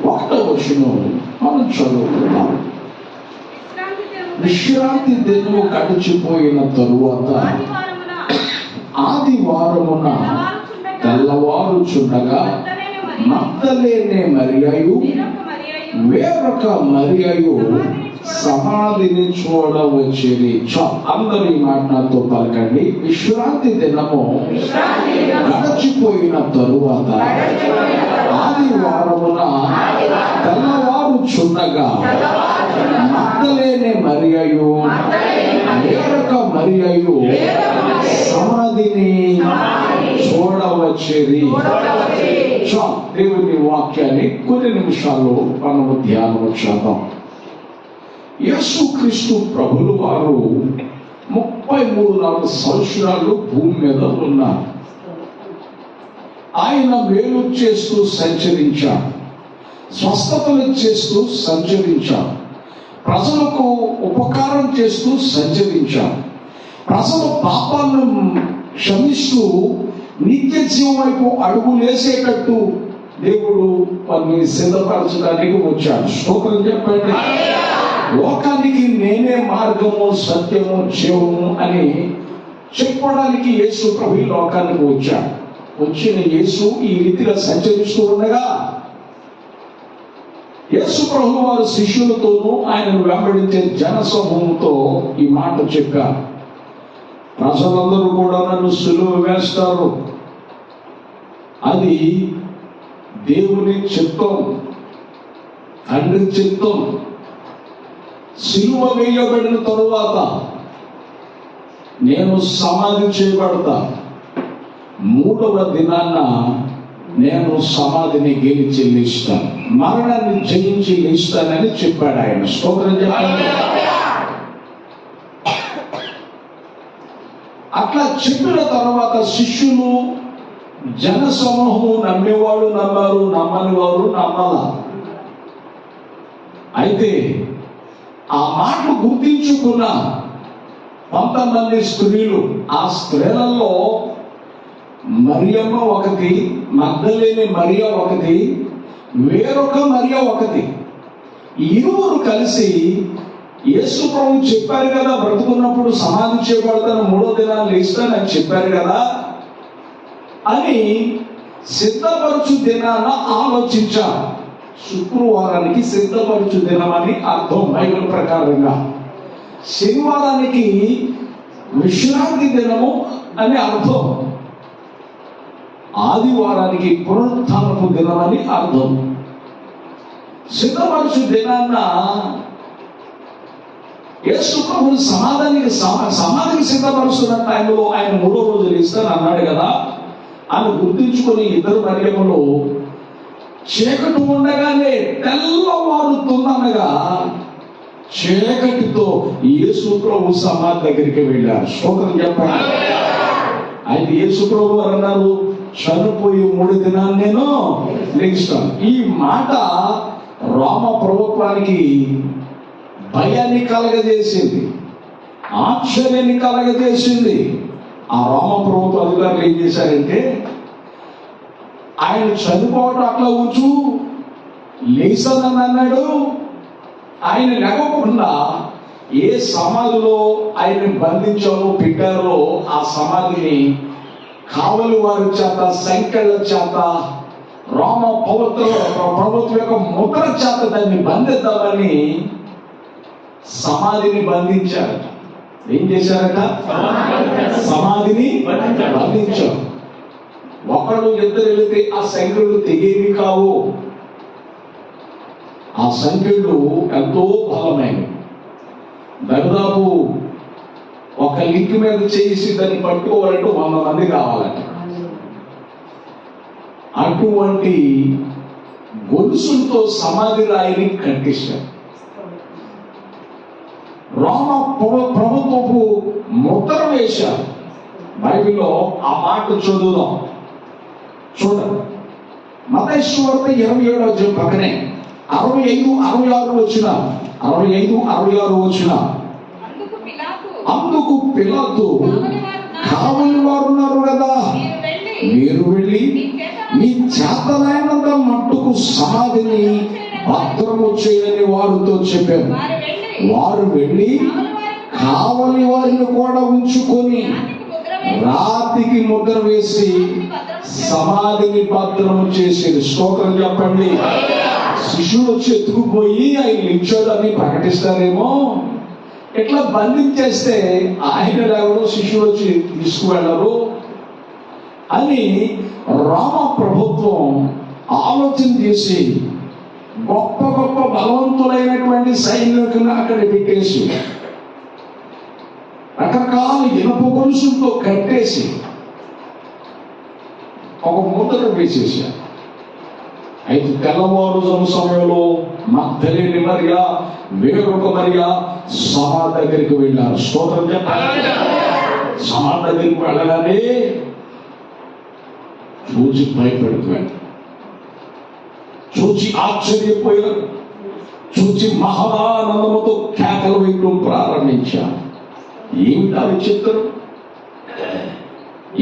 1వ వచనం మనం చదువుకుందాం. విశ్రాంతి దినము గడిచిపోయిన తరువాత ఆదివారమున తెల్లవారుచుండగా మగ్దలేనే మరియయు వేరొక మరియయు సమాధిని చూడవచ్చిరి. అందరూ ఈ మాట నాతో పలకండి. విశ్రాంతి దినము గడిచిపోయిన తరువాత ఆదివారమున తెల్లవారుచుండగా మగ్దలేనే మరియయు వేరొక మరియయు సమాధిని చూడవచ్చిరి. దేవుని వాక్యాన్ని కొన్ని నిమిషాలు మనము ధ్యానం చేద్దాం. యేసుక్రీస్తు ప్రభులు వారు 33 సంవత్సరాలు భూమి మీద ఉన్నారు. ఆయన మేలు చేస్తూ సంచరించారు, స్వస్థతలు చేస్తూ సంచరించారు, ప్రజలకు ఉపకారం చేస్తూ సంచరించారు, ప్రజల పాపాలను క్షమిస్తూ నిత్య జీవం వైపు అడుగులేసేటట్టు దేవుడు వారిని సిద్ధపరచడానికి వచ్చాడు. స్తోత్రం చెప్పండి. లోకానికి నేనే మార్గము సత్యము జీవము అని చెప్పడానికి యేసు ప్రభు ఈ లోకానికి వచ్చాడు. వచ్చిన యేసు ఈ రీతిగా సంచరిస్తూ ఉండగా యేసు ప్రభు వారు శిష్యులతోనూ ఆయనను వెంబడించే జనసమూహంతో ఈ మాట చెప్పారు. ప్రజలందరూ కూడా నన్ను సిలువ వేస్తారు, అది దేవుని చిత్తం, తండ్రి చిత్తం. సిలువ వేయబడిన తరువాత నేను సమాధి చేయబడతా, 3వ దినాన్న నేను సమాధిని గెలిచి లేస్తాను, మరణాన్ని జయించి లేస్తానని చెప్పాడు ఆయన. స్తోత్రం చెప్పండి. అట్లా చెప్పిన తర్వాత శిష్యులు జన సమూహము నమ్మేవాడు నమ్మారు, నమ్మని వారు నమ్మాల. అయితే ఆ మాటలు గుర్తించుకున్న 19 స్త్రీలు, ఆ స్త్రీలలో మరియమ్మ ఒకటి, మగ్దలేని మరియ ఒకటి, వేరొక మరియ ఒకటి. ఇరువురు కలిసి యేసు ప్రభు చెప్పారు కదా, బ్రతుకున్నప్పుడు సమాధి చేయబడతాను, 3వ దినాన్ని లేస్తానని చెప్పారు కదా అని సిద్ధపరచు దినాన ఆలోచించారు. శుక్రవారానికి సిద్ధపరచు దినమని అర్థం బైబిల్ ప్రకారంగా. శనివారానికి విశ్రాంతి దినము అని అర్థం. ఆదివారానికి పునరుత్థానపు దినమని అర్థం. సిద్ధపరచు దినాన్న యేసు ప్రభుని సమాధికి సిద్ధపరుస్తున్న టైంలో ఆయన 3వ రోజు లేస్తాను అన్నాడు కదా అని గుర్తించుకొని ఇద్దరు మరియమ్మలు చీకటి ఉండగానే తెల్లవారుతుందనగా చీకటితో యేసు ప్రభు సమాధి దగ్గరికి వెళ్ళారు. స్తోత్రం చెప్పండి. అయితే యేసు ప్రభు వారు అన్నారు, చనిపోయి 3 దినాలు నేను లేస్తాను. ఈ మాట రోమ ప్రభుత్వానికి భయాన్ని కలగజేసింది, ఆశ్చర్యాన్ని కలగజేసింది. ఆ రోమ ప్రభుత్వ అధికారులు ఏం చేశారంటే, ఆయన చనిపోవటం అట్లా ఉంచు, లేసానని అన్నాడు. ఆయన లేకుండా ఏ సమాధిలో ఆయన బంధించారో పెట్టారో ఆ సమాధిని కావలి వారి చేత, సంఖ్యల చేత, రోమ ప్రభుత్వం యొక్క ముద్ర చేత దాన్ని బంధిద్దామని సమాధిని బంధించారు. ఏం చేశారట? సమాధిని బంధించారు. ఒకడు ఇద్దరు వెళితే ఆ సంఖ్యలు తెగేవి కావు. ఆ సంఖ్యలు ఎంతో బలమైనవి. దాదాపు ఒక లింక్ మీద చేసి దాన్ని పట్టుకోవాలంటే 100 మంది కావాలంట. అటువంటి గొలుసులతో సమాధి రాయిని కట్టించారు. రోమ ప్రభుత్వపు ముద్ర వేశారు. బైబిల్లో ఆ మాట చదువుదాం, చూడండి. మత్తయి సువార్త 27వ అధ్యాయం పక్కనే 65-66 వచ్చిన 65-66 వచ్చిన అందుకు పిలాతు, కావలి వారు ఉన్నారు కదా, మీరు వెళ్ళి మీ చేతనైనంత మట్టుకు సమాధిని భద్రము చేయని వారితో చెప్పాను. వారు వెళ్ళి కావలి వారిని కూడా ఉంచుకొని రాతికి ముద్ర వేసి సమాధిని భద్రము చేసేది. స్తోత్రం చెప్పండి. శిష్యులు వచ్చి ఎత్తుకుపోయి ఆయన ఇచ్చాడని ప్రకటిస్తారేమో, ఇట్లా బంధించేస్తే ఆయన లేవడం శిష్యులు వచ్చి తీసుకువెళ్ళరు అని రోమా ప్రభుత్వం ఆలోచన చేసి గొప్ప గొప్ప బలవంతులైనటువంటి సైనికులను అక్కడ పెట్టేసి రకరకాల ఇనుప గొలుసులతో కట్టేసి ఒక ముద్ర వేసేసారు. అయితే తెల్లవారుజాము సమయంలో మగ్దలేని మరియా వేరొక మరియా సమాధి దగ్గరికి వెళ్ళారు. స్తోత్రం చెప్పాలి. సమాధి దగ్గరికి వెళ్ళగానే చూసి భయపడిపోయాడు, చూచి ఆశ్చర్యపోయారు, చూచి మహానందముతో కేకలు వేయడం ప్రారంభించారు. ఏమిటా విచిత్రం,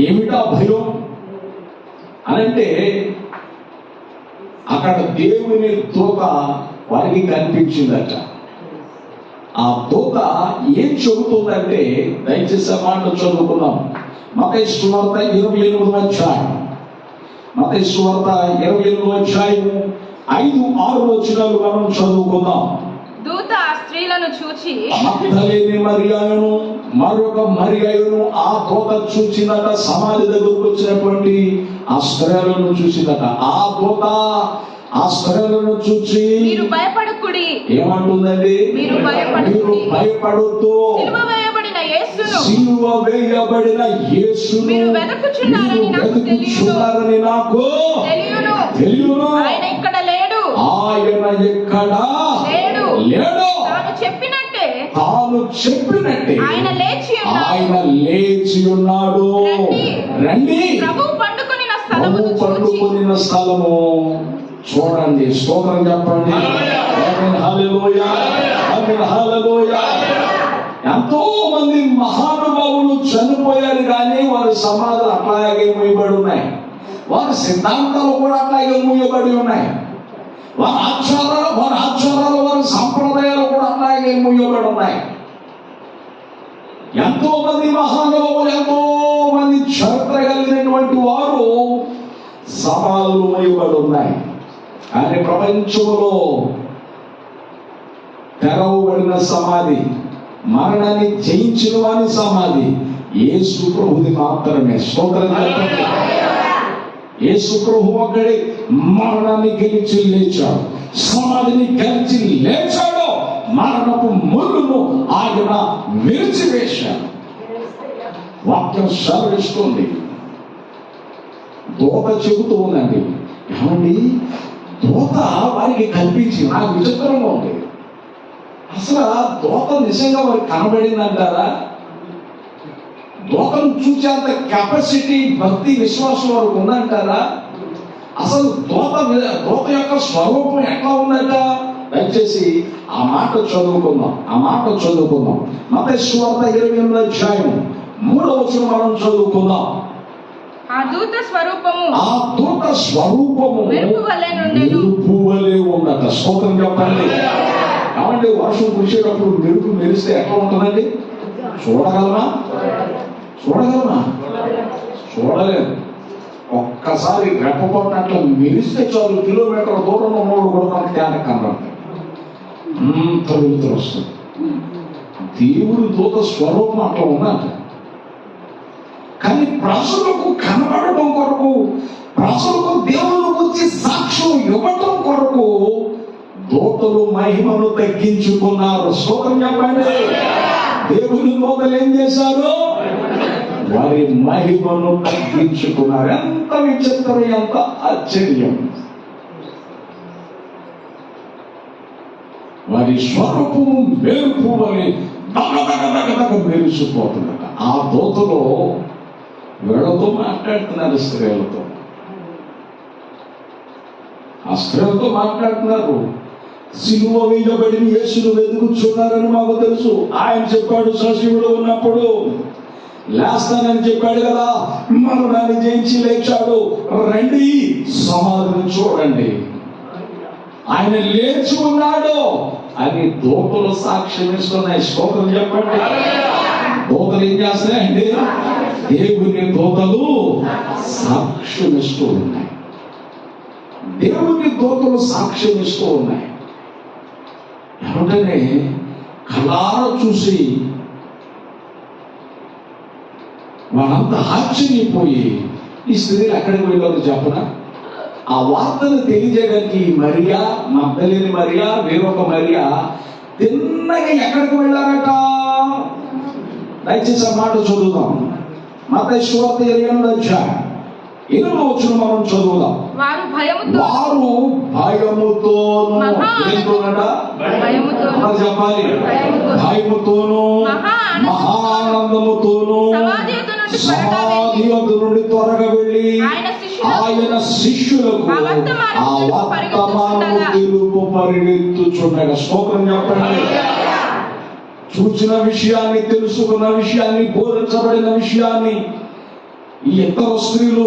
ఏమిటా భయం అనంటే అక్కడ దేవుని దూత వారికి కనిపించిందట. ఆ దూత ఏం చెబుతుందంటే, దయచేసి ఆ మాట చదువుకుందాం. మత్తయి సువార్త 28వ అధ్యాయం, మత్తయి సువార్త 28వ అధ్యాయం 5-6 వచనాలు మనం చదువుకుందాం. దూత ఆ స్త్రీలను చూచి, మగ్దలేని మరియను మరొక మరియను ఆ దూత చూచిందట. సమాధి దగ్గరకు వచ్చినటువంటి ఆ స్త్రీలను చూసిందట. ఆ దూత ఆ స్త్రీలను చూచి, మీరు భయపడకుడి, ఏమంటుందండి? మీరు భయపడొద్దు, సిలువ వేయబడిన యేసును మీరు వెతుకుచున్నారని నాకు తెలియను. ఆయన ఇక్కడ లేడు, ఆయన ఎక్కడ లేడు. తాను చెప్పినట్టే ఆయన లేచి ఉన్నాడు. రండి, ప్రభువు పండుకొనిన స్థలము చూడండి. స్తోత్రం చెప్పండి. హల్లెలూయా, హల్లెలూయా. ఎంతో మంది మహానుభావులు చనిపోయారు, కానీ వారి సమాధులు అట్లాగే మూయబడి ఉన్నాయి. వారి సిద్ధాంతాలు కూడా అట్లాగే మూయబడి ఉన్నాయి. వారి ఆచారాలు వారి సంప్రదాయాలు కూడా అట్లాగే మూయబడి ఉన్నాయి. ఎంతో మంది మహానుభావులు, ఎంతో మంది చరిత్ర కలిగినటువంటి వారు సమాధులు మూయబడి ఉన్నాయి. కానీ ప్రపంచంలో తెరవబడిన సమాధి, మరణాన్ని జయించిన వాని సమాధి యేసు ప్రభుది మాత్రమే. స్తోత్రం చెప్పండి. యేసు ప్రభు ఒక్కడే మరణాన్ని గెలిచి లేచాడు, సమాధిని గెలిచి లేచాడు. మరణపు ముళ్ళును ఆయన విరిచివేశాడు. వాక్యం సెలవిస్తుంది. దూత చెబుతూ ఉందండి. ఏమండి, దూత వారికి కల్పించి నాకు విచిత్రంగా ఉంది. అసలు దూత నిజంగా వారికి కనబడిందంటారా? దూతను చూసేంత కెపాసిటీ, భక్తి, విశ్వాసం వారికి ఉందంటారా? అసలు దూత యొక్క స్వరూపం ఎట్లా ఉందట? దయచేసి ఆ మాట చదువుకుందాం. మత్తయి సువార్త 28వ అధ్యాయం 3వ వచనం మనం చదువుకుందాం. ఆ దూత స్వరూపము మెరుపు వలె ఉందట. స్తోత్రం చెప్పండి. కాబట్టి వర్షం కురిసేటప్పుడు మెరుపు మెరిస్తే ఎట్లా ఉంటుందండి? చూడగలమా? చూడలేదు. ఒక్కసారి రెప్పపడినట్లు మెరిస్తే చాలు, కిలోమీటర్ దూరంలో ఉన్నవాడు కూడా మనకి తేడా కనబడతాడు. అంత వెలుతురు వస్తుంది. దేవుడి దూత స్వరూపం అట్లా ఉన్నది. కానీ ప్రజలకు కనబడటం కొరకు, ప్రజలకు దేవుని గురించి సాక్ష్యం ఇవ్వటం కొరకు దూతలు మహిమను తగ్గించుకున్నారు. స్తోత్రం చెప్పండి. దేవుని దూతలు ఏం చేశారు? వారి మహిమను తగ్గించుకున్నారు. ఎంత విచిత్రం, ఎంత ఆశ్చర్యం. వారి స్వరూపము మెరుపు వలె దగదగదగదగ మెరిసిపోతుందట. ఆ దూతలో వీళ్ళతో మాట్లాడుతున్నారు, ఆ స్త్రీలతో మాట్లాడుతున్నారు. సిలువ వేయబడిన యేసును వెతుకుచున్నారని మాకు తెలుసు. ఆయన చెప్పాడు సజీవుడు ఉన్నప్పుడు, లేస్తానని చెప్పాడు కదా, మరణాన్ని జయించి లేచాడు. రండి, సమాధిని చూడండి. ఆయన లేచి ఉన్నాడు అని దూతలు సాక్ష్యం ఇస్తున్నాయి. స్తోత్రం చెప్పండి. దూతలు ఏం చేస్తున్నాయండి? దేవుని దూతలు సాక్ష్యం ఇస్తూ ఉన్నాయి. దేవుని దూతలు సాక్ష్యం ఇస్తూ ఉన్నాయి. ఏమంటేనే కళ్ళారా చూసి వాళ్ళంతా ఆశ్చర్యపోయి ఈ స్త్రీలు ఎక్కడికి వెళ్ళారో చెప్పనా? ఆ వార్తను తెలియజేయడానికి మరియా, మగ్దలేని మరియా, వేరొక మరియా తిన్నగా ఎక్కడికి వెళ్ళారట? దయచేసి ఆ మాట చదువుదాం. మత్తయి సువార్త 28వ అధ్యాయం 8వ వచనం మనం చదువుదాం. వారు భయముతో చెప్పాలి, భయముతోను మహానందముతోను సమాధి వద్ద నుండి త్వరగా వెళ్ళి ఆయన శిష్యులకు ఆ వర్తమానము తెలుపు పరిగెత్తుచుండగా. స్తోత్రం చెప్పండి. చూసిన విషయాన్ని, తెలుసుకున్న విషయాన్ని, బోధించబడిన విషయాన్ని ఈ ఇద్దరు స్త్రీలు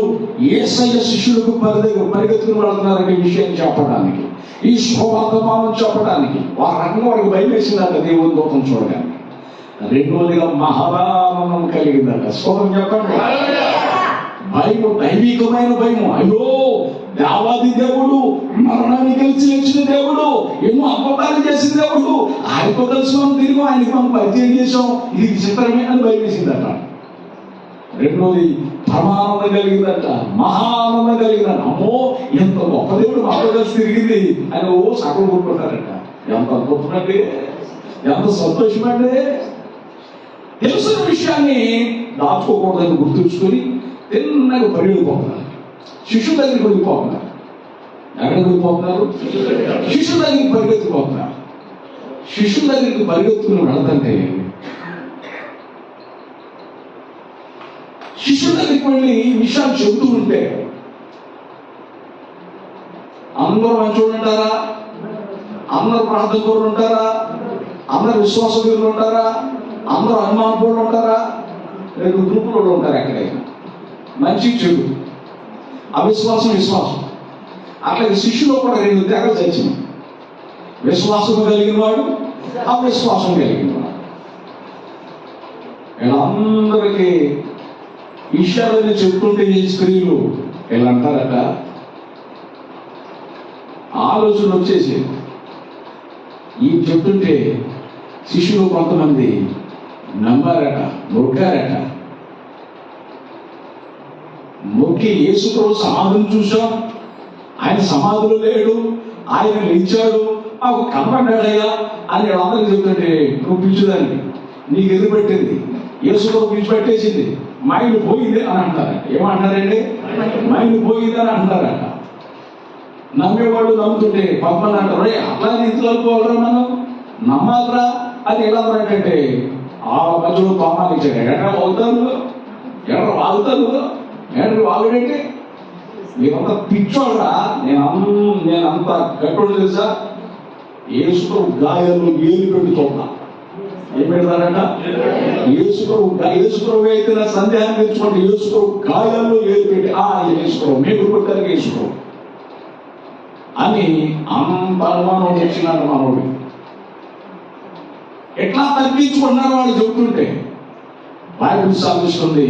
యేసయ్య శిష్యులకు పరిగెత్తుకుని వెళ్తున్నారనే విషయం చెప్పడానికి, ఈ శుభవర్తమానం చెప్పడానికి వారి రకంగా వారికి భయం వేసిందట దేవుని దూతం చూడగానే. రెండోదిగా మహారామం కలిగిందట. స్తోత్రం చెప్పండి. భయము, దైవికమైన భయము. అయ్యో, దేవాది దేవుడు, మరణాన్ని గెలిచి లేచిన దేవుడు, ఎన్నో అద్భుతాలు చేసిన దేవుడు, ఆయనతో కలిసి మనం తిరిగి ఆయనకి మనం పరిచయం చేసాం, ఇది విచిత్రమే అని భయం వేసిందట. రెండోది పరమానందం కలిగిందట, మహానందం కలిగిందట. అమ్మో, ఎంత గొప్ప దేవుడు మాతో కలిసి తిరిగింది అని ఓ సగం కొట్టుకుంటారట. ఎంత అద్భుతమండి, ఎంత సంతోషమండి. తెలిసిన విషయాన్ని దాచుకోకూడదని గుర్తుంచుకొని తిన్నగా పరిగెడిపోతున్నారు. శిష్యుల దగ్గరికి వెళ్ళిపోతున్నారు. ఎక్కడికి వెళ్ళిపోతున్నారు? శిష్యుల దగ్గరికి పరిగెత్తిపోతున్నారు. శిష్యుల దగ్గరికి పరిగెత్తుకుని వెళతంటే శిష్యుల దగ్గరికి వెళ్ళి విషయాలు చెబుతూ ఉంటే అందరూ మంచోళ్ళు ఉంటారా? అందరూ ప్రార్థనలు ఉంటారా? అందరూ విశ్వాసవీరులు ఉంటారా? అందరూ అనుమానపూర్లు ఉంటారా? రెండు గ్రూపులు ఉంటారు. ఎక్కడైనా మంచి చెడు, అవిశ్వాసం, విశ్వాసం. అట్లాగే శిష్యులో కూడా రెండు తెగలు చచ్చింది. విశ్వాసం కలిగిన వాడు, అవిశ్వాసం కలిగిన వాడు. వీళ్ళందరికీ విషయాలని చెప్తుంటే ఈ స్త్రీలు వీళ్ళు అంటారట, ఆలోచన వచ్చేసి ఈ చెప్తుంటే శిష్యులు కొంతమంది నమ్మారట, మొక్కారట. మొక్కి యేసు ప్రభు సమాధిని చూశాం, ఆయన సమాధిలో లేడు, ఆయన లేచాడు, మాకు కనపడ్డాడయ్యా అని వాళ్ళందరికీ చెప్తుంటే, నువ్వు పిలిచేదానికి నీకు ఎదురు పెట్టింది, యేసు ప్రభు పిలిచిపెట్టేసింది, మైండ్ పోయింది అని అంటారట. ఏమంటారండి? మైండ్ పోయింది అని అంటారట. నమ్మేవాళ్ళు నమ్ముతుంటే పద్మని అంటారు, అట్లా ఇంట్లో అనుకోవాలరా, మనం నమ్మాలరా అని ఎలా అంటే ఆ మధ్యలో తోమాలు ఇచ్చాడు. ఎక్కడ వాగుతారు, ఎక్కడ వాగుతారు, ఎక్కడ వాగుడంటే మీరంతా పిచ్చోళ్ళరా. నేనంత గట్టోడు తెలుసా? యేసు గాయాలు ఏలు పెట్టి చూద్దాం. ఏం పెడతారట? యేసుప్రభు అయితే నా సందేహాన్ని తెచ్చుకోండి. యేసుప్రభు గాయాల్లో ఏలు పెట్టి యేసుప్రభు మీకు కొట్టారు యేసుప్రభు అని అంత అనుమానం వచ్చినాడు మనోడు. ఎట్లా తగ్గించుకున్నారు వాళ్ళు చెబుతుంటే బైబిల్ సాధిస్తుంది.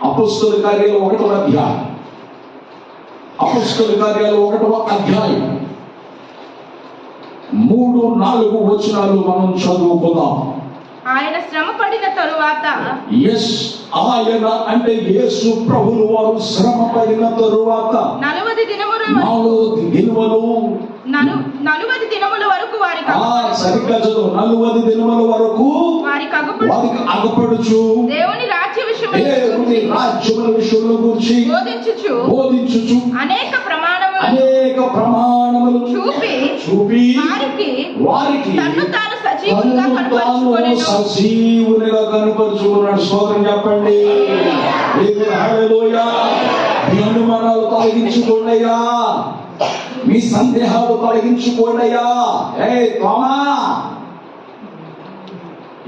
అపొస్తలుల కార్యాలు 1వ అధ్యాయం, అపొస్తలుల కార్యాలు 1వ అధ్యాయం 3-4 వచనాలు మనం చదువుకుందాం. ఆయన శ్రమ పడిన తరువాత, ఆయన అంటే యేసు ప్రభువు వారు శ్రమ పడిన తరువాత 40 దినముల వరకు సరిగ్గా చదువు. 40 దినముల వరకు వారికి అగపడుచు దేవుని రాజ్య విషయంలో గురించి బోధించుచు అనేక ప్రమాణములు చూపి వారికి తన్ను తాను సజీవునిగా కనపరుచుకున్నాడు. స్తోత్రం చెప్పండి. హల్లెలూయా. మీ అనుమానాలు తొలగించుకోండియా, మీ సందేహాలు తొలగించుకోండియా. తోమా,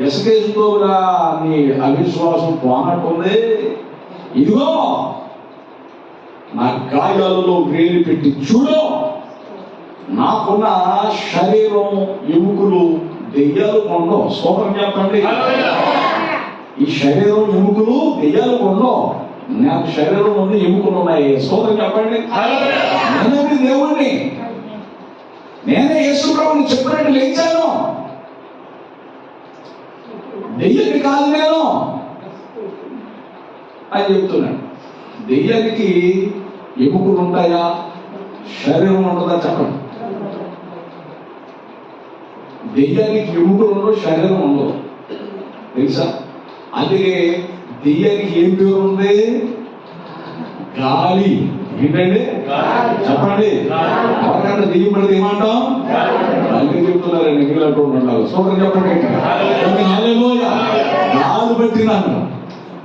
ఎసకేసుకోగా నీ అవిశ్వాసం పోనట్టుంది. ఇదిగో నా గాయాలలో వేలు పెట్టి చూడు. నాకున్న శరీరం ఎముకలు దెయ్యాలు కొండవు. స్తోత్రం చెప్పండి. ఈ శరీరం ఎముకలు దెయ్యాలు కొండవు. నాకు శరీరం ఉంది, ఎముకలు ఉన్నాయి. స్తోత్రం చెప్పండి. నేనే దేవుణ్ణి, నేనే యేసు ప్రభువుని చెప్పినట్టు లేచాను. దెయ్యాన్ని కాదు నేను అని చెప్తున్నాడు. దెయ్యానికి ఎముకలు ఉంటాయా, శరీరం ఉంటుందా చెప్పండి. దెయ్యానికి ఎముకలు ఉండవు, శరీరం ఉండదు, తెలుసా? అందుకే దెయ్యానికి ఏం పేరు ఉంది? గాలి. ఏంటండి చెప్పండి. ఎవరికన్నా దెయ్యం పడితే ఏమంటాం? గాలి చెప్తున్నారండి. మీరు అంటూ ఉండాలి. సూత్రం చెప్పండి. హల్లెలూయా. గాలి పట్టినాను,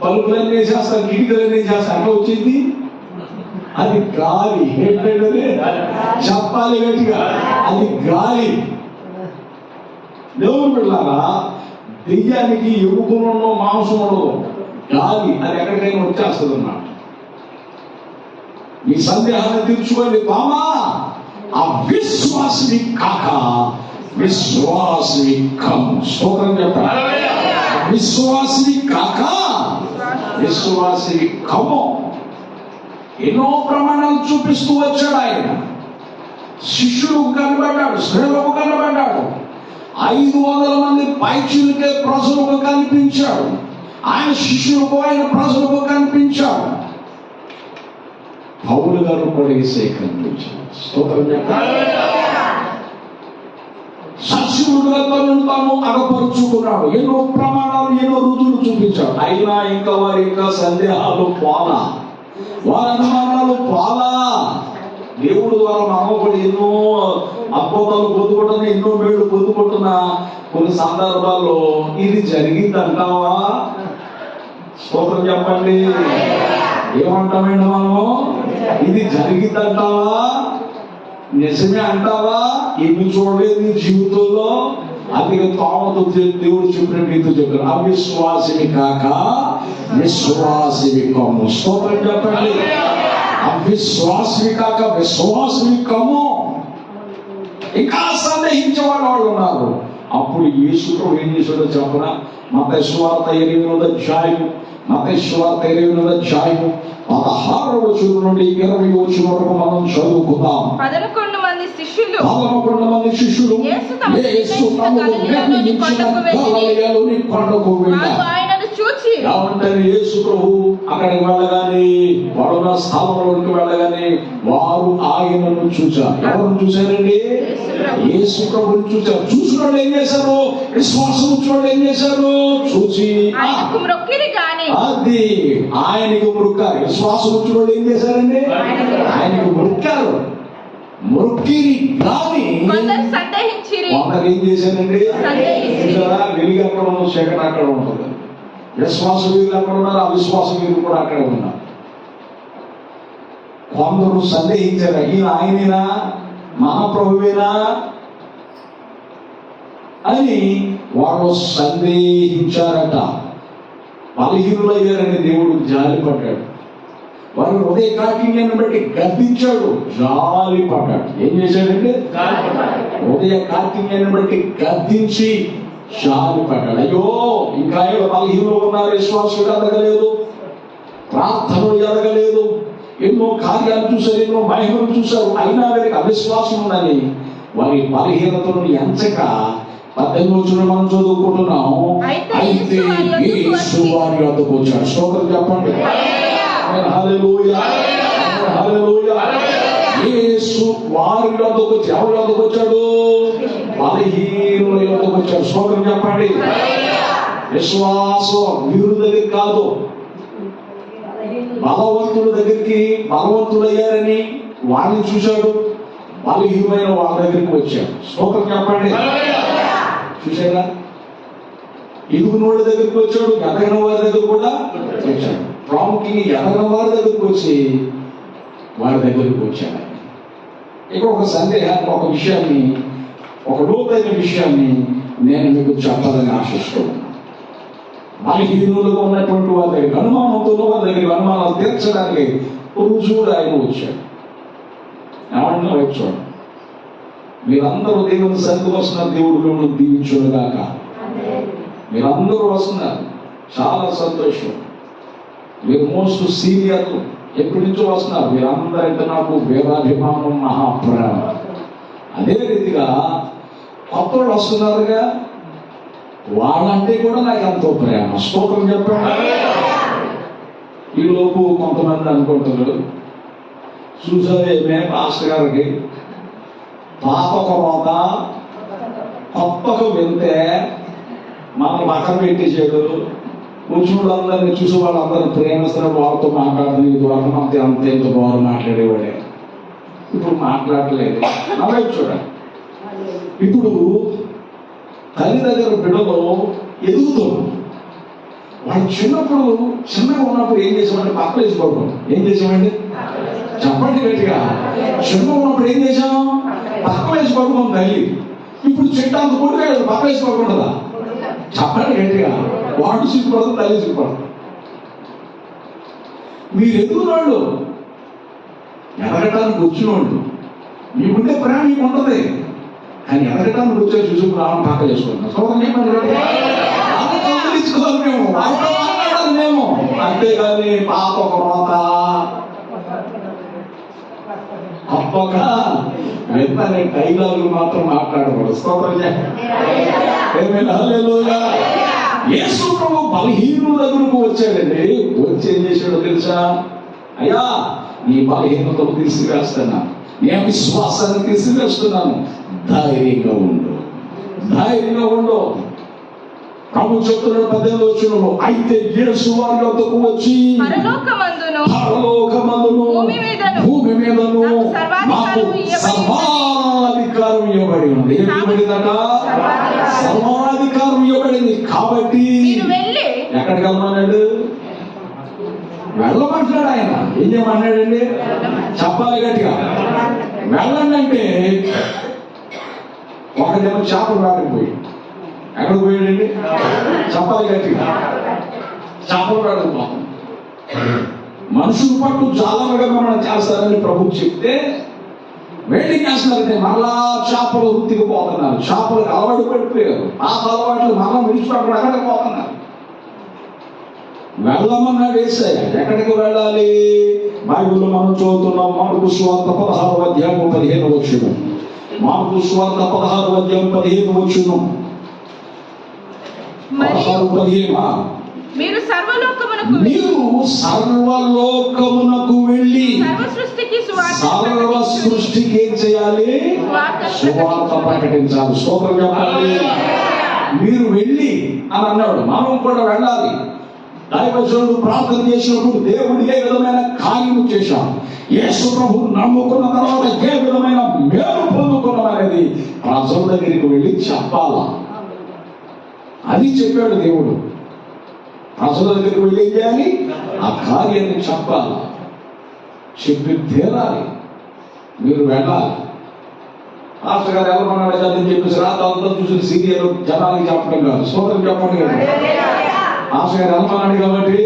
పలుపులన్నీ వేసేస్తాను, కిటికలన్నీ చేస్తాను, అట్లా వచ్చింది. అది గాలి. ఏంటంటే చెప్పాలి గట్టిగా, అది గాలి. దేవుని బిడ్డలారా, దెయ్యానికి ఎముకలు మాంసం ఉండదు, గాలి. అది ఎక్కడికైనా వచ్చేస్తుంది అన్నమాట. మీ సందేహాన్ని తీర్చుకోండి. బామా అవిశ్వాసిని కాక విశ్వాసిని కమ్ము. స్తోత్రం చెప్పండి. విశ్వాసిని కాక విశ్వాసిని కమ్ము. ఎన్నో ప్రమాణాలు చూపిస్తూ వచ్చాడు ఆయన. శిష్యులకు కనబడ్డాడు, స్త్రీలకు కనబడ్డాడు, 500 మంది పైచిలకే ప్రజలకు కనిపించాడు. ఆయన శిష్యులకు, ఆయన ప్రజలకు కనిపించాడు. పౌలు గారు కూడా యేసయ్య కనిపించాడు. స్తోత్రం చెప్పండి. సశివుడుగా తనను తాను అగపరుచుకున్నాడు. ఎన్నో ప్రమాణాలు, ఎన్నో రుజువులు చూపించాడు. అయినా ఇంకా వారి ఇంకా సందేహాలు పోలా, వారి అనుమానాలు పోలా. దేవుడు ద్వారా మనవబడి ఎన్నో అద్భుతాలు పొందుకుంటున్నా, ఎన్నో మేళ్లు పొందుకుంటున్నా, కొన్ని సందర్భాల్లో ఇది జరిగిందంటావా? స్తోత్రం చెప్పండి. ఏమంటామండి మనము? ఇది జరిగిందంటావా? నిజమే అంటావా? ఏమి చూడలేదు నీ జీవితంలో. అందుకే తోమతో దేవుడు చెప్పిన నీతో చెప్పారు, అవిశ్వాసిని కాక విశ్వాసిని కమ్ము. స్తోత్రం చెప్పండి. అవిశ్వాసిని కాక విశ్వాసిని కమ్ము. ఇంకా సందేహించేవాడు వాళ్ళు ఉన్నారు. అప్పుడు యేసు ప్రభువు ఏం చేశాడో చెప్పనా? మత్తయి సువార్త 8వ అధ్యాయం, మత్తయి సువార్త 8వ అధ్యాయం 16వ వచనం నుండి 20వ వచనం వరకు మనం చదువుకుందాం. 11 మంది శిష్యులు యేసు తమను నిర్ణయించిన గలిలయలోని కొండకు వెళ్ళారు. ఆయనను చూచి, ఏమంటారు? యేసు ప్రభు అక్కడికి వెళ్ళగానే, వాడున్న స్థలంలోకి వెళ్ళగానే వారు ఆయనను చూశారు. ఎవరు చూశారండి? యేసు ప్రభుని చూశారు. చూసిన వాళ్ళు ఏం చేశారు? విశ్వాసం వచ్చిన వాళ్ళు ఏం చేశారు? చూసి ఆయనకు మ్రొక్కిరి గాని, అది ఆయనకు మొక్కారు. విశ్వాసం వచ్చిన వాళ్ళు ఏం చేశారండి? ఆయనకు మొక్కారు. మొక్కిరి కానీ కొందరు సందేహించిరి. కొందరు ఏం చేశారండి? వెలుగు అక్కడ ఉన్న చీకటి అక్కడ ఉంటుంది. విశ్వాస వీరులు అక్కడ ఉన్నారు, అవిశ్వాస వీరులు కూడా అక్కడ ఉన్నారు. కొందరు సందేహించారు, ఈయన ఆయనేనా, మహాప్రభువేనా అని వారు సందేహించారట. బలహీనులయ్యారని దేవుడు జాలి పడ్డాడు. వారు హృదయ కాఠిన్యాన్ని బట్టి గద్దించాడు, జాలి పడ్డాడు. ఏం చేశాడంటే హృదయ కాఠిన్యాన్ని బట్టి గద్దించి జాలి పడ్డాడు. అయ్యో, ఇంకా బలహీనులు ఉన్నారు, విశ్వాసులు ఎదగలేదు, ప్రార్థనలు ఎదగలేదు, ఎన్నో కార్యాలు చూశారు, ఎన్నో మహిమలు చూశారు, అయినా వీరికి అవిశ్వాసం ఉందని వారి బలహీనతలను ఎంచక 18వ వచనం మనం చదువుకుంటున్నాం. అయితే యేసు వారి వద్దకు వచ్చాడు. స్తోత్రం చెప్పండి. హల్లెలూయా, హల్లెలూయా. యేసు వారి వద్దకు వచ్చి, ఎవరి వద్దకు వచ్చాడు? బలహీనుల వద్దకు వచ్చాడు. స్తోత్రం చెప్పండి. విశ్వాసం వీరు దగ్గర కాదు, బలవంతుల దగ్గరికి, బలవంతులయ్యారని వాళ్ళని చూశాడు, బలహీనమైన వాళ్ళ దగ్గరికి వచ్చాడు. స్తోత్రం చెప్పండి. చూసారా? ఎదుగునోళ్ళ దగ్గరికి వచ్చాడు, ఎదగిన వారి దగ్గర కూడా వచ్చాడు. ప్రాముఖ్యంగా ఎదగిన వారి దగ్గరికి వచ్చి వారి దగ్గరికి వచ్చాడు. ఇక్కడ ఒక సందేహాన్ని, ఒక విషయాన్ని, ఒక లోతైన విషయాన్ని నేను మీకు చెప్పాలని ఆశిస్తున్నాను. బలహీనులుగా ఉన్నటువంటి వారి దగ్గర, అనుమానంతో వారి దగ్గర అనుమానాలు తీర్చడానికి రుజువులు ఆయన వచ్చాడు. ఏమన్నా వచ్చాడు, మీరందరూ దేవుని సన్నిధికి వస్తున్నారు, దేవుడు మిమ్మల్ని దీవించును గాక. మీరందరూ వస్తున్నారు, చాలా సంతోషం. మీరు మోస్ట్ సీనియర్లు, ఎక్కడి నుంచో వస్తున్నారు. మీరందరంటే నాకు వీరాభిమానం, మహాప్రేమ. అదే రీతిగా కొత్త వాళ్ళు వస్తున్నారుగా, వాళ్ళంటే కూడా నాకు ఎంతో ప్రేమ. స్తోత్రం చెప్పండి. ఈలోపు కొంతమంది అనుకుంటారు, చూసారే మేము మాస్టర్ గారికి పాత ఒక రోత కొత్తగా వెళ్తే మనం పక్కన పెట్టేసాడు, వచ్చిన వాళ్ళందరినీ చూసి వాళ్ళందరూ ప్రేమిస్తున్నారు, వాళ్ళతో మాట్లాడుతుంది. ఇది వరకు మనకి అంత ఎంత బాగా మాట్లాడేవాడే, ఇప్పుడు మాట్లాడలేదు. అలాగే చూడండి, ఇప్పుడు తల్లి దగ్గర బిడ్డలో ఎదుగుతాం. వాళ్ళు చిన్నగా ఉన్నప్పుడు ఏం చేసామంటే పక్కన వేసుకోవడం. ఏం చేసామండి చెప్పండి గట్టిగా. చిన్నగా ఉన్నప్పుడు ఏం చేసాం? పక్కన వేసుకోవడం తల్లి. ఇప్పుడు చెట్టు అంత కొట్టుగా పక్కన వేసుకోకుండా చెప్పండి గట్టిగా. వాడు సిగ్గుపడదు, తల్లి సిగ్గుపడదు. మీరు ఎదుగునాళ్ళు, ఎదగటానికి వచ్చిన వాళ్ళు, మీకుండే ప్రేమ మీకు ఉంటుంది. కానీ ఎదగటానికి వచ్చే చూసి రావడం పక్కన వేసుకుంటాం. తీసుకోవాలి మేము, వాళ్ళతో మాట్లాడాలి మేము. అంతేగాని పాప ఒక రోత అప్పగా వెంటనే డైలాగులు మాత్రం మాట్లాడకూడదు. స్తోత్రం హల్లెలూయా. యేసు ప్రభు బలహీనుల దగ్గరకు వచ్చాడండి. వచ్చి ఏం చేశాడో తెలుసా? అయ్యా, నీ బలహీనతలు తీసివేస్తున్నా, నీ విశ్వాసాన్ని తీసివేస్తున్నాను, ధైర్యంగా ఉండు, ధైర్యంగా ఉండు. ప్రభు చెప్తున్న 18వ వచనంలో, అయితే యేసు వారి వద్దకు వచ్చి పరలోకమందును భూమి మీదను నాకు సర్వాధికారం ఇవ్వబడి ఉంది. ఏం ఇవ్వబడిందట? సర్వాధికారం ఇవ్వబడింది. కాబట్టి ఎక్కడికి వెళ్ళమన్నాడు? వెళ్ళమంటున్నాడు ఆయన. ఏం చేయమన్నాడండి? చెప్పాలి గట్టిగా. వెళ్ళండి అంటే ఒకదేమో చేపలు రాడిపోయి ఎక్కడ పోయాడండి? చెప్పాలి గట్టిగా. చేపలు రాడిపోతాం. మనుషుల పట్టు జాలలుగా మనం చేస్తారని ప్రభు చెప్తే వేడి చేస్తున్నారంటే మరలా చేపలు వృత్తికి పోతున్నారు. చేపలకు అలవాటు పడిపోయారు. ఆ అలవాట్లు మనం విడిచిపెట్టడం ఎక్కడికి పోతున్నారు? వెళ్ళమన్నాడు యేసయ్య. ఎక్కడికి వెళ్ళాలి? బైబిల్లో మనం చదువుతున్నాం. మార్కు సువార్త 16వ అధ్యాయం 15వ వచనం. మార్కు సువార్త 16వ అధ్యాయం 15వ వచనం. 16:15. మీరు సర్వలోకమునకు వెళ్ళి సర్వ సృష్టికి ఏం చేయాలి? సువార్త ప్రకటించాలి. స్తోత్రం చెప్పాలి. మీరు వెళ్ళి అని అన్నాడు. మనం కూడా వెళ్ళాలి. దైవజనుడు ప్రార్థన చేసినప్పుడు దేవుడు ఏ విధమైన కార్యము చేశాం, యేసు ప్రభు నమ్ముకున్న తర్వాత ఏ విధమైన మేలు పొందుకున్నాం అనేది ప్రజల దగ్గరికి వెళ్ళి చెప్పాలా. అది చెప్పాడు దేవుడు. ప్రజల దగ్గరికి వెళ్ళి ఏం చేయాలి? ఆ కార్యాన్ని చెప్పాలి, చెప్పి తీరాలి. మీరు వెళ్ళాలి. మాస్టర్ గారు ఎవరన్నాడు అని చెప్పేసి రాత్రంతా చూసిన సీరియల్ జనాలకి చెప్పడం కాదు, స్తోత్రం చెప్పండి కదా. మాస్టర్ గారు వెళ్ళమన్నాడు కాబట్టి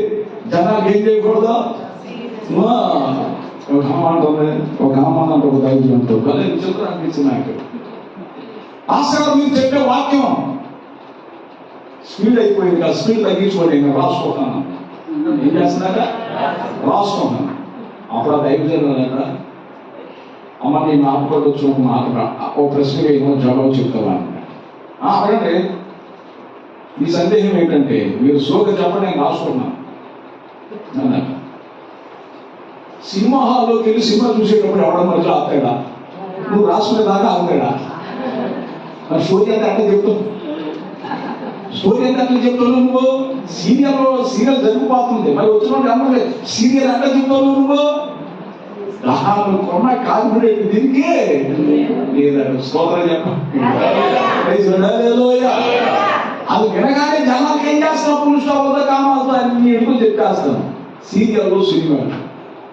జనాలకి ఏం చేయకూడదు? ఒక అమ్మంటుంది, ఒక అమ్మంది అంటే ఒక దైవం అంటారు కదా. విచిత్రం అనిపించింది నాకు. మాస్టర్ గారు మీరు చెప్పే వాక్యం స్పీడ్ అయిపోయింది కదా, స్పీడ్ తగ్గించుకోండి, నేను రాసుకుంటాను. ఏం చేస్తున్నాక రాసుకుంటాను. అప్పుడు ఆ దైవజనులు అమ్మ నీ మాట్లాడు వచ్చి ఒక మాట ఓ ప్రశ్నకి ఏమో జవాబు చెప్తావా? అడగండి. ఈ సందేహం ఏంటంటే మీరు సోగా చెప్పండి, నేను రాసుకున్నాను అన్నారు. సినిమా హాల్లోకి వెళ్ళి సినిమా చూసేటప్పుడు ఎవడ మధ్యలో ఆపుతాడా? నువ్వు రాసుకునే దాకా ఆపుతాడా? మరి స్టోరీ అంతా అట్లా చెప్తావు. స్టోరీ అంతా అట్లా చెప్తావు నువ్వు. సీరియల్ జరిగిపోతుంది, మరి వచ్చిన అమ్మ సీరియల్ అట్లా చెప్తావు నువ్వు. కొన్న కాన్ఫిడెంట్ దీనికి లేదండి. స్తోత్రం చెప్పండి. అది వినగానే జనాలకి ఏం చేస్తాం? పురుషులు కామాలతో అన్ని ఎక్కువ చెప్పేస్తాం సీరియల్లో సినిమాలు.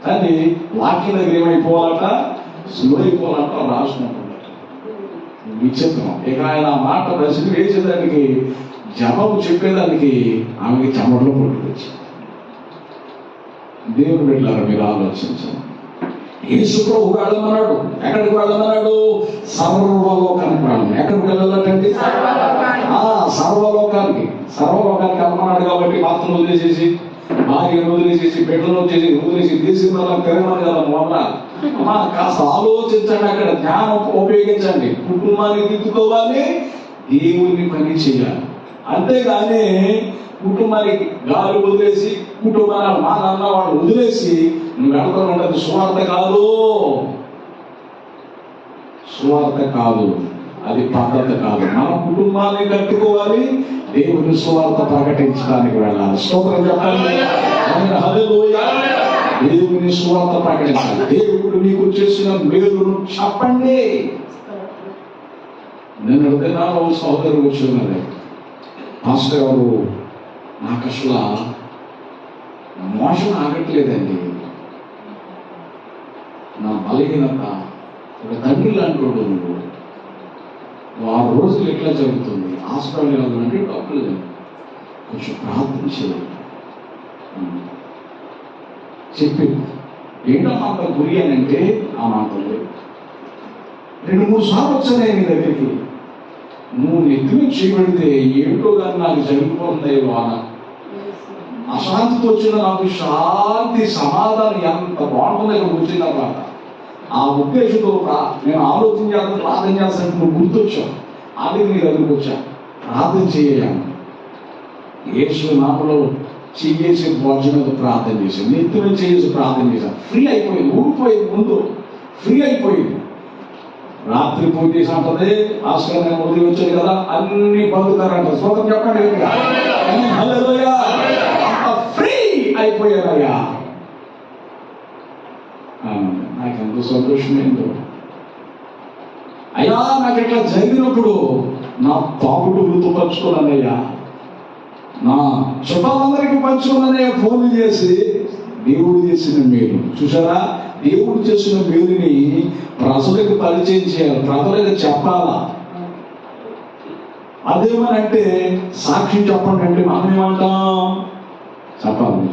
కానీ వాక్యం దగ్గర ఏమైపోవాలట? స్లో అయిపోవాలంట, రాసుకుంటున్నట్టు. విచిత్రం. ఇక ఆయన ఆ మాట ప్రశ్న వేసేదానికి జవాబు చెప్పేదానికి ఆమెకి చెమటలో పట్టుకొచ్చి దేవుని బిడ్డలారా మీరు ఆలోచించండి. యేసు ప్రభు వెళ్ళమన్నాడు. ఎక్కడికి వెళ్ళమన్నాడు? సర్వలోకానికి వెళ్ళమని. ఎక్కడికి వెళ్ళాలంటే సర్వలోకానికి వెళ్ళమన్నాడు. కాబట్టి భర్తను వదిలేసేసి, భార్యను వదిలేసేసి, బిడ్డను వదిలేసి దేశంలో తిరగమని కదా మొన్న. కాస్త ఆలోచించండి, అక్కడ జ్ఞానం ఉపయోగించండి. కుటుంబాన్ని దిద్దుకోవాలి, దేవుని పని చేయాలి. అంతేగాని కుటుంబానికి గాలి వదిలేసి, కుటుంబాన్ని మా నాన్న వాళ్ళు వదిలేసి నువ్వు వెళ్తూ ఉండదు. సువార్త కాదు, అది పద్ధతి కాదు. మన కుటుంబాన్ని కట్టుకోవాలి, దేవుని సువార్త ప్రకటించడానికి వెళ్ళాలి. స్తోత్రం చెప్పండి. హల్లెలూయా. దేవుని సువార్త ప్రకటించాలి. దేవుడు నీకు చేసిన మేలును చెప్పండి. నేను అడిగినాను, సహోదరు కూర్చున్నది, మాస్టర్ గారు నాకు అసలు మోషన్ ఆగట్లేదండి, నా బలహీనత, ఒక తండ్రి లాంటి వాడు నువ్వు, 6 రోజులు ఎట్లా జరుగుతుంది, హాస్పిటల్ వెళ్ళాలంటే డబ్బులు లేదు, కొంచెం ప్రార్థన చేయాలి చెప్పింది. ఏంటో అంత గురి అని అంటే ఆ మాటలు 2-3 సార్లు వచ్చాయి నీ దగ్గరికి. నువ్వు నెత్తిని చేయబడితే ఏంటో కానీ నాకు జరిగిపోతుంది వాన, అశాంతితో వచ్చిన నాకు శాంతి సమాధానం ఎంత బాగుంటుంది ఇక్కడ వచ్చిన తర్వాత. ఆ ఉద్దేశంతో నేను ఆలోచన చేస్తాను, ప్రార్థన చేస్తాను, నువ్వు గుర్తొచ్చావు. అది నీ దగ్గరికి వచ్చా, ప్రార్థన చేయాను. యేసు నామములో చేసి భోజనంతో ప్రార్థన చేశాను, నెత్తిని చేసి ప్రార్థన చేశాను. ఫ్రీ అయిపోయింది, ఊడిపోయింది, ముందు ఫ్రీ అయిపోయింది. రాత్రి పూజ చేసి అంటది, ఆస్కారం ఉదయం వచ్చాయి కదా, అన్ని బంధుతారంట. స్తోత్రం చెప్పండి. హల్లెలూయా. అంత ఫ్రీ అయిపోయారయ్యా. నాకు ఎంత సంతోషమైందో. అయ్యా నాకు ఇట్లా జరిగినప్పుడు నా పాపుడులతో పంచుకున్నానయ్యా, నా చుట్టాలందరికీ పంచుకున్నానయ్యా. ఫోన్లు చేసి దేవుడు చేసిన మేలు చూసారా, దేవుడు చేసిన మేలుని ప్రజలకు పరిచయం చేయాలి, ప్రజలకు చెప్పాలా. అదేమనంటే సాక్షి చెప్పండి అంటే మనం ఏమంటాం? చెప్పాలి.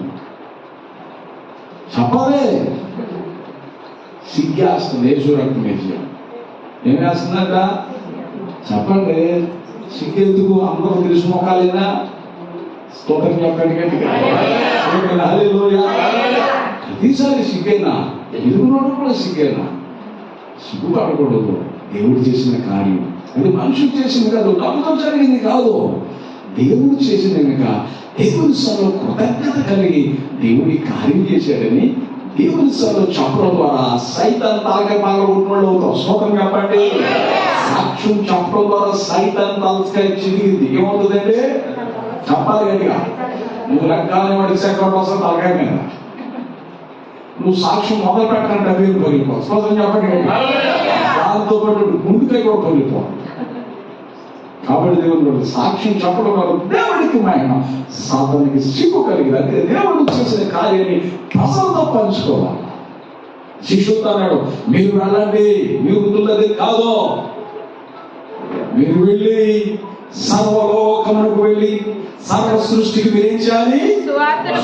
సిగ్గేస్తుంది. యేసురక్తం వేసి ఏం వేస్తుందట? చెప్పండి. సిగ్గెందుకు? అందరూ తెలుసు మొక్కాలేదా? స్తోత్రం చెప్పండి గట్టిగా. హల్లెలూయా. ప్రతిసారి సిగ్గేనా? ఎదుగునోడు కూడా సిగ్గేనా? సిగ్గుపడకూడదు. దేవుడు చేసిన కార్యం అది మనుషులు చేసింది కాదు, డబ్బుతో జరిగింది కాదు, దేవుడు చేసిన కనుక దేవుని సభలో కృతజ్ఞత కలిగి దేవుడి కార్యం చేశాడని దేవుని సభలో చెప్పడం ద్వారా సైతాన్ తలకాయ పాల్గొంటున్నాడు అవుతాం. స్తోత్రం చెప్పండి. సాక్ష్యం చెప్పడం ద్వారా సైతాన్ తలకాయ చిరిగింది. ఏమవుతుందంటే చెప్పాలి గట్టిగా. నువ్వు లెక్కనే వాడికి సెకండ్ వస్తా తలకాయ మీద, నువ్వు సాక్ష్యం మొదలు పెట్టాలంటే అభివృద్ధి పగిలిపో. స్తోత్రం చెప్పండి. దాంతో పాటు గుండెపై కూడా పగిలిపో. కాబట్టి దేవుడు సాక్ష్యం చెప్పడం వల్ల దేవుడికి మహిమ, సాతానికి సిగ్గు కలిగింది. అంటే దేవుడు చేసిన కార్యాన్ని ప్రజలతో పంచుకోవాలి. శిష్యులతో అన్నాడు, మీరు వెళ్ళండి, మీరు వృద్ధులది కాదు, మీరు వెళ్ళి సర్వలోకమునకు వెళ్ళి సర్వ సృష్టికి మీరేం చేయాలి?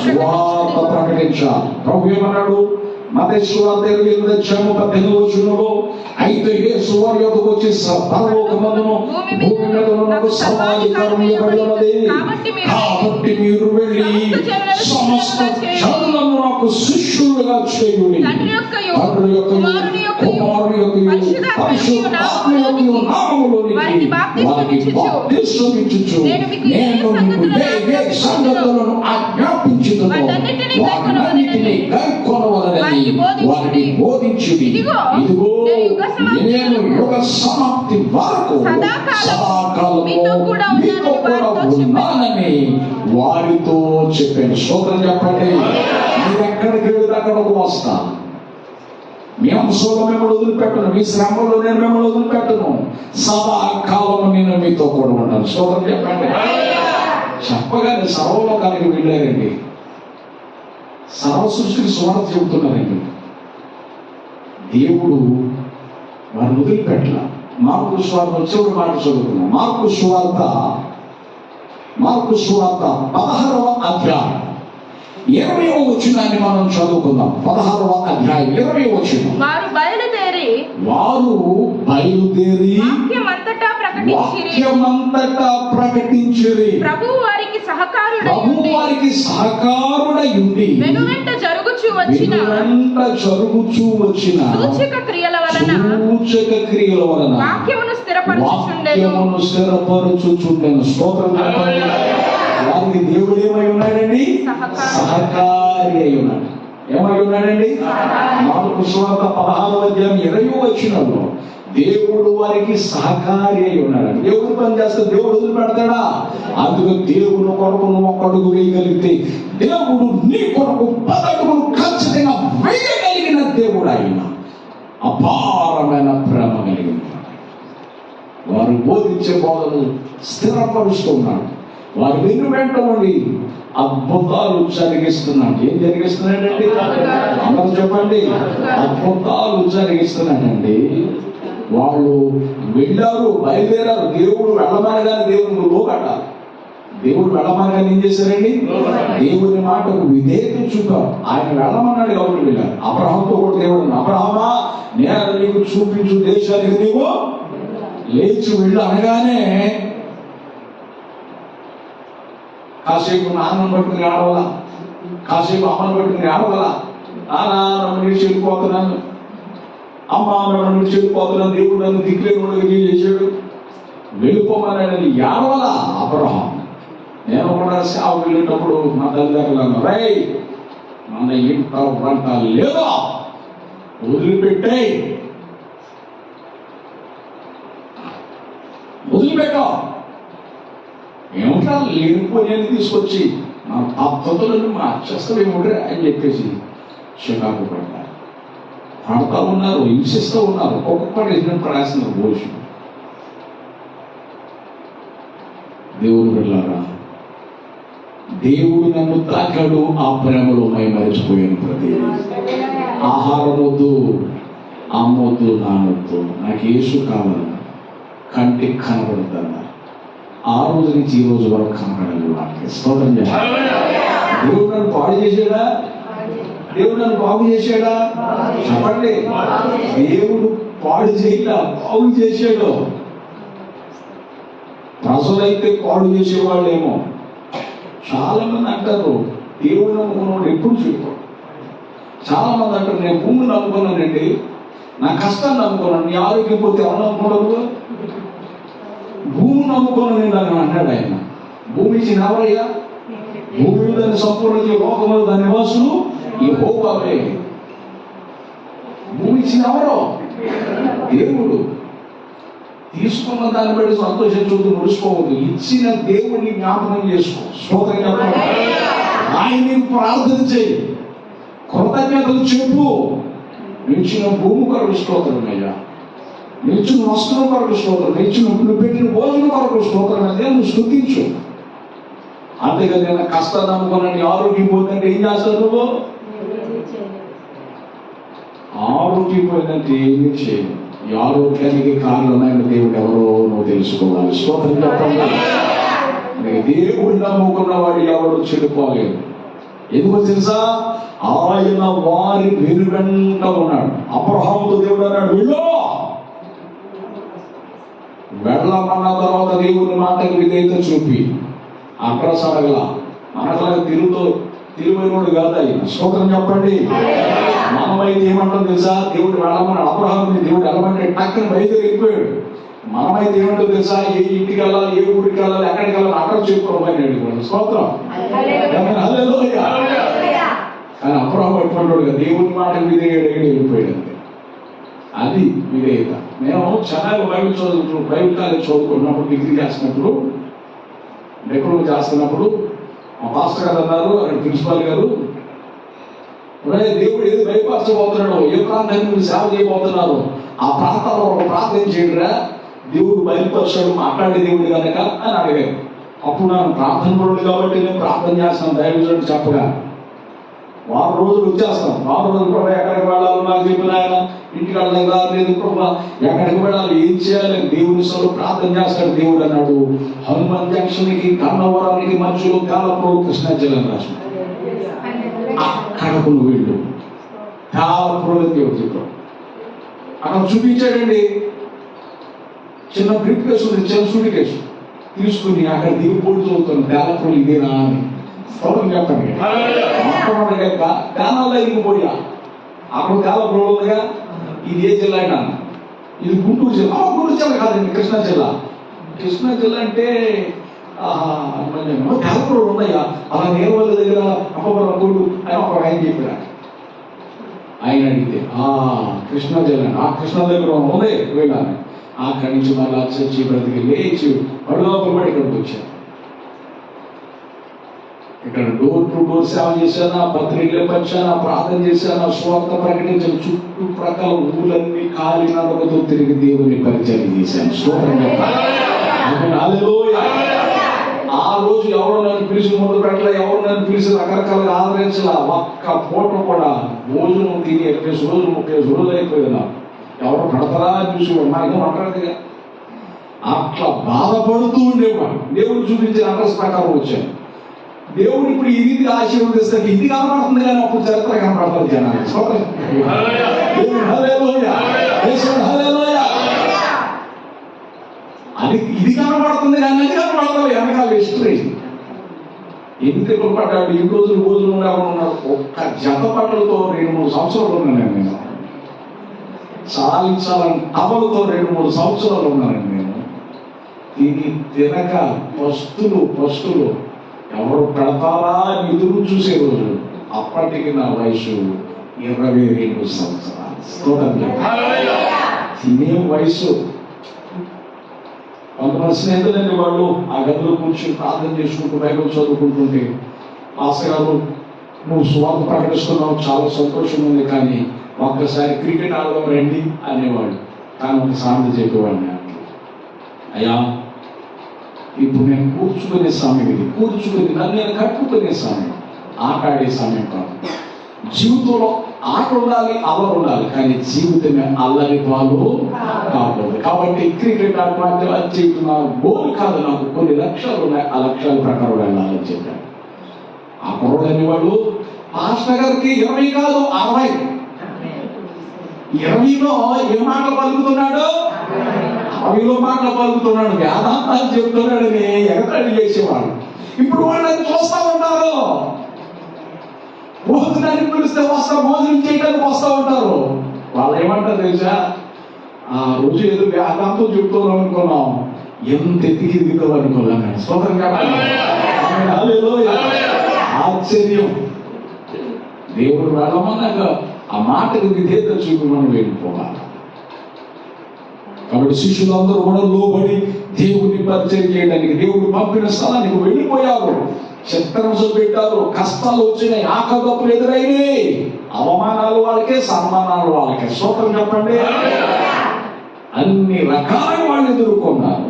సువార్త ప్రకటించాలి. ప్రభు ఏమన్నాడు? మత్తయి సువార్త 28:18 అయితే యేసు వారి యొద్దకు వచ్చి పరలోకమందును భూమి మీదను నాకు సర్వాధికారం ఇవ్వబడి ఉన్నది, కాబట్టి మీరు వెళ్ళి సమస్త జనులను నాకు శిష్యులుగా చేయుడి. తండ్రి యొక్క కుమారుని యొక్క పరిశుద్ధాత్మ యొక్క నామములోనికి వారికి బాప్తిస్మం ఇచ్చుచు నేను మీకు ఏ సంగతులను ఆజ్ఞాపించుదునో వాటన్నిటిని గైకొనవలెనని వారికి బోధించుడి. ఇదిగో నేను యుగ సమాప్తి వరకు సదాకాలము మీతో కూడా ఉన్నానని వారితో చెప్పాను. స్తోత్రం చెప్పండి. మీరు ఎక్కడికి వెళ్తే అక్కడికి వస్తా. మీ అంశంలో మిమ్మల్ని వదిలిపెట్టను, మీ శ్రమలో నేను మిమ్మల్ని వదిలిపెట్టను, సదాకాలము నేను మీతో కూడా ఉంటాను. స్తోత్రం చెప్పండి. చెప్పగానే సర్వలోకానికి వెళ్ళారండి, సర్వ సృష్టికి సువార్త చెబుతున్నారండి. దేవుడు వారిని వదిలిపెట్టల. మార్కు సువార్త వచ్చేప్పుడు మాట చదువుకున్నాం. మార్కు సువార్త 16వ అధ్యాయం 20వ వచనాన్ని మనం చదువుకుందాం. 16వ అధ్యాయం 20వ వచనం. వారు బయలుదేరి వాక్యమంతటా ప్రకటించిరి. ప్రభువు వారికి సహకారుడై ఉండి వెనువెంట జరుగుచూ వచ్చిన సూచక క్రియల వలన వాక్యమును స్థిరపరచుచుండెను. స్తోత్రం చెప్పండి. వారికి దేవుడు ఏమై ఉన్నాడండి? సహకారి అయి ఉన్నాడు. ఏమై ఉన్నాడండి? మార్కు సువార్త 16వ అధ్యాయం 20వ వచనంలో దేవుడు వారికి సహకారి అయి ఉన్నాడు. దేవుడు పని చేస్తే దేవుడు వదిలిపెడతాడా? అందుకు దేవుని కొరకు నువ్వు ఒక అడుగు వేయగలిగితే దేవుడు నీ కొరకు 10 అడుగులు ఖచ్చితంగా వేయగలిగిన దేవుడు ఆయన. అపారమైన ప్రేమ కలిగిన వారు బోధించే బోధనలు స్థిరపరుస్తున్నాడు. వారి వెన్ను వెంట ఉండి అద్భుతాలు జరిగిస్తున్నాడు. ఏం జరిగిస్తున్నాడండి? అందరూ చెప్పండి. అద్భుతాలు జరిగిస్తున్నాడండి. వాళ్ళు వెళ్ళారు, బయలుదేరారు. దేవుడు వెళ్ళమనగానే దేవుడు లోకట్టాలి. దేవుడు వెళ్ళమనగానే ఏం చేశారండి? దేవుని మాటకు విధేయత చూపారు. ఆయన వెళ్ళమన్నాడు కాబట్టి వెళ్ళారు. అబ్రహాంతో కూడా దేవుడు, అబ్రహామా నేను నీకు చూపించు దేశానికి నీవు లేచి వెళ్ళు అనగానే కాసేపు నాన్నను పట్టుకుని ఆడవాలా, కాసేపు అమ్మను పట్టుకుని ఆడవాలా. నన్ను విడిచి వెళ్ళిపోతున్నాను, అమ్మ నన్ను విడిచి వెళ్ళిపోతున్నాను, దేవుడు నన్ను దిక్కులేని చేశాడు, వెళ్ళిపోమని ఆడవాలా. అబ్రహాం నేను కూడా సేవ వెళ్ళేటప్పుడు మా తల్లిదండ్రులను రై మన ఇంట వంట లేదా వదిలిపెట్టా ఏమిటా లేనిపోయాన్ని తీసుకొచ్చి మా పద్ధతులను మార్చేస్తామేమిట్రా అని చెప్పేసి చికాకు పడ్డారు. పడతా ఉన్నారు, హింసిస్తూ ఉన్నారు. ఒక్కొక్కటి ఎసినప్పుడు రాస్తున్నారు భోజనం. దేవుడు వెళ్ళారా, దేవుడు నన్ను తాకాడు, ఆ ప్రేమలో మరిచిపోయాను. ప్రతి ఆహారం వద్దు, అమ్మొద్దు, నానొద్దు, నాకు యేసు కావాలి, కంటికి కనబడుతున్నారు. ఆ రోజు నుంచి ఈ రోజు వరకు కనబడాలి. వాటికి స్తోత్రం చేయాలి. దేవుడు నన్ను పాడు చేశాడా? దేవుడు నన్ను బాగు చేశాడా? చెప్పండి. దేవుడు పాడు చేయలా, బాగు చేశాడు. ప్రజలైతే పాడు చేసేవాళ్ళేమో. చాలా మంది అంటారు దేవుడు నమ్ముకున్నాడు ఎప్పుడు చూపు. చాలా మంది అంటారు నేను భూమిని నమ్ముకున్నానండి, నా కష్టాన్ని నమ్ముకున్నాను, నీ ఆరోగ్యం పోతే ఎవరు నమ్ముకోవద్దు, భూమి నమ్ముకున్నాను నేను అని అన్నాడు ఆయన. భూమి ఇచ్చిన ఎవరయ్యా? భూమి దాన్ని సంపూర్ణ లోకములు దాని నివాసులు యెహోవావే. భూమి ఇచ్చిన ఎవరో? దేవుడు. తీసుకున్న దాన్ని బట్టి సంతోషించవద్దు, ముడుచుకోవద్దు. ఇచ్చిన దేవుడిని జ్ఞాపకం చేసుకో. స్తోత్రం చెప్పండి. ఆయన్ని ప్రార్థన చేయి, కృతజ్ఞతలు చెప్పు. నిలిచిన భూమి కొరకు స్తోత్రం అయ్యా, నిలిచిన వస్త్రం కొరకు స్తోత్రం, నువ్వు పెట్టిన భోజనం కొరకు స్తోత్రం అదే నువ్వు స్తుతించు. అంతేగాని నేను కష్టాన్ని నమ్ముకున్నాను, ఆరోగ్యం పోతుందంటే ఏం చేస్తావు నువ్వు? ఆరోగ్యం పోయిందంటే ఏమీ చేయను. ఈ ఆరోగ్యానికి కారణమైన దేవుడు ఎవరో నువ్వు తెలుసుకోవాలి. స్తోత్రం చెప్పండి. దేవుడు నమ్ముకున్న వాడు ఎవరు చెడిపోలేదు. ఎందుకో తెలుసా? ఆయన వారి వెనువెంట ఉన్నాడు. అబ్రహాముతో దేవుడు అన్నాడు వెళ్ళు. వెళ్ళమన్న తర్వాత దేవుని మాటకు విధేయత చూపి అడ్రస్ అడగల, మనకలాగా తిరువైనోడు కాదు ఆయన. స్తోత్రం చెప్పండి. మనమైతే ఏమంటాం తెలుసా? దేవుడు వెళ్ళమన్నాడు అబ్రహాముని, దేవుడు వెళ్ళమంటే టక్కని బయలుదేరి వెళ్ళిపోయాడు. మనమైతే ఏమంటో తెలుసా? ఏ ఇంటికి వెళ్ళాలి, ఏ ఊరికి వెళ్ళాలి, ఎక్కడికి వెళ్ళాలి అడ్రస్ చెప్పుకోమని అడిగాడు. స్తోత్రం. హల్లెలూయా. కానీ అబ్రహాము ఎటువంటి దేవుని మాటకు విధేయుడు వెళ్ళిపోయాడు. అది విధేయత. నేను చెన్నైలో బైబిల్ కాలేజ్ చదువుకున్నప్పుడు, డిగ్రీ చేస్తున్నప్పుడు, డిప్లొమా చేస్తున్నప్పుడు మా పాస్టర్ గారు అన్నారు, ప్రిన్సిపాల్ గారు, దేవుడు ఏది బయలుపరచబోతున్నాడు, ఏ ప్రాంతాన్ని మీరు సేవ చేయబోతున్నారు, ఆ ప్రాంతాల్లో ఒక ప్రార్థన చేయడురా, దేవుడు బయలుపరచాడు, మాట్లాడే దేవుడు కనుక అని అడిగారు. అప్పుడు నేను ప్రార్థన పరుడు కాబట్టి నేను ప్రార్థన చేస్తాను దైవజనుడు చెప్పగా. 6 రోజులు వచ్చేస్తాం. 6 రోజులు ప్రభా ఎక్కడికి వెళ్ళాలి నాకు చెప్పిన ఆయన, ఇంటికి వెళ్ళలేదు ప్రభా, ఎక్కడికి వెళ్ళాలి, ఏం చేయాలి, దేవుని సొంత ప్రార్థన చేస్తాడు. దేవుడు అన్నాడు హనుమాన్ జంక్షన్కి, కన్నవరానికి మధ్యలో కాలప్రభు కృష్ణా జిల్లా రాష్ట్రం అక్కడకు నువ్వు వెళ్ళు. చాలా దేవుడు చెప్పాడు. అక్కడ చూపించాడండి. చిన్న బ్రీఫ్ కేసు ఉంది, చిన్న సూటి కేసు తీసుకుని అక్కడ దిగిపోయి చదువుతాను తేలపురం ఇదేనా అని స్తోత్రం చెప్పండి. మొట్టమొదటిగా గానాల్లో దిగిపోయా. అక్కడ తేలపురం ఉందిగా, ఇది ఏ జిల్లా అయినా, ఇది గుంటూరు జిల్లా. గుంటూరు జిల్లా కాదండి, కృష్ణా జిల్లా. కృష్ణా జిల్లా అంటే తేలపురం ఉన్నాయా, అలా నేర్వల్ల దగ్గర అప్పవరం కోడు అని ఒక ఆయన చెప్పాడు. ఆయన అడిగితే కృష్ణా జిల్లా, ఆ కృష్ణా దగ్గర ఉంది వెళ్ళాలి. అక్కడి నుంచి మళ్ళీ చచ్చి బ్రతికి లేచి పడులోపడి ఇక్కడికి వచ్చాను. ఇక్కడ డోర్ టు డోర్ సేవ చేశాను, పత్రికలు పంచాను, ప్రార్థన చేశాను, స్వార్థ ప్రకటించాను. చుట్టుప్రక్కల ఊళ్ళన్నీ కాలి నడకతో తిరిగి దేవుని పరిచయం చేశాను. ఆ రోజు ఎవరు నన్ను పిలిచి ముందు పెట్టలే, ఎవరు నన్ను పిలిచి రకరకాలుగా ఆదరించలా. ఒక్క పూట కూడా భోజనం తిని 20 రోజులు 30 రోజులు అయిపోయిందా, ఎవరు పడతారా అని చూసేవాడు. మనకి మాట్లాడదుగా. అట్లా బాధపడుతూ ఉండేవాడు. దేవుడు చూపించిన అడ్రస్ ప్రకారం వచ్చాను. దేవుడు ఇప్పుడు ఈ రీతి ఆశీర్వదిస్తే ఇది కనపడుతుంది, కానీ అప్పుడు చరిత్ర కనపడుతుంది జనాలు. అది ఇది కనపడుతుంది కానీ అది కనపడతావు వెనకాల హిస్టరీ. ఎందుకు పడ్డాడు, ఈ రోజులు భోజనం ఉన్నాడు. ఒక్క జత బట్టలతో 2-3 సంవత్సరాలు ఉన్నాను నేను. చాలించాలని టవలతో 2-3 సంవత్సరాలు ఉన్నానండి నేను. దీన్ని తినక పస్తులు ఎవరు పెడతారా అని ఎదురు చూసే రోజు. అప్పటికి నా వయసు 22 సంవత్సరాలు. తినే వయసు. కొంతమంది స్నేహితులండి, వాళ్ళు ఆ గదిలో కూర్చొని ప్రార్థన చేసుకుంటూ బైబిల్ చదువుకుంటుంటే, మాస్టర్ గారు నువ్వు సువార్త ప్రకటిస్తున్నావు, చాలా సంతోషం ఉంది, కానీ ఒక్కసారి క్రికెట్ ఆడదాం రండి అనేవాడు. కానీ ఒక సామెత చెప్పేవాడిని, అయ్యా ఇప్పుడు నేను కూర్చుకునే సమయం ఇది, కూర్చుకుని నన్ను నేను కట్టుకునే సమయం, ఆట ఆడే సమయం కాదు. జీవితంలో ఆట ఉండాలి, అల్లరి ఉండాలి, కానీ జీవితమే అల్లరి పాలు కాకూడదు. కాబట్టి క్రికెట్ ఆట నా గోల్ కాదు, నాకు కొన్ని లక్ష్యాలు ఉన్నాయి, ఆ లక్ష్యాల ప్రకారం వెళ్ళాలని చెప్పాడు. ఆ కుర్రోడు అనేవాడు మాస్టర్ గారికి 20 కాదు 60. 20లో ఏ మాటలు పలుకుతున్నాడు, 60లో మాటలు పలుకుతున్నాడు, వేదాంతాలు చెప్తున్నాడని ఎగతాళి చేసేవాడు. ఇప్పుడు వాళ్ళని చూస్తా ఉంటారు. భోజనానికి పిలిస్తే భోజనం చేయడానికి వస్తూ ఉంటారు. వాళ్ళు ఏమంటారు తెలుసా, ఆ రోజు ఏదో వేదాంతం చెప్తున్నాం అనుకున్నాం, ఎంత ఎదిగిదో అనుకున్నాను. స్వతంత్రంగా ఆశ్చర్యం. దేవుడు వెళ్ళమన్నాక ఆ మాటకి విధేయత చూపి మనం వెళ్ళిపోవాలి. కాబట్టి శిష్యులందరూ కూడా లోబడి దేవుని పరిచయం చేయడానికి దేవుడు పంపిన స్థలానికి వెళ్ళిపోయారు. చిత్రహింస పెట్టారు, కష్టాలు వచ్చినాయి, ఆకలిదప్పులు ఎదురైనాయి, అవమానాలు వాళ్ళకే, సన్మానాలు వాళ్ళకే. స్తోత్రం చెప్పండి. అన్ని రకాలుగా వాళ్ళు ఎదుర్కొన్నారు.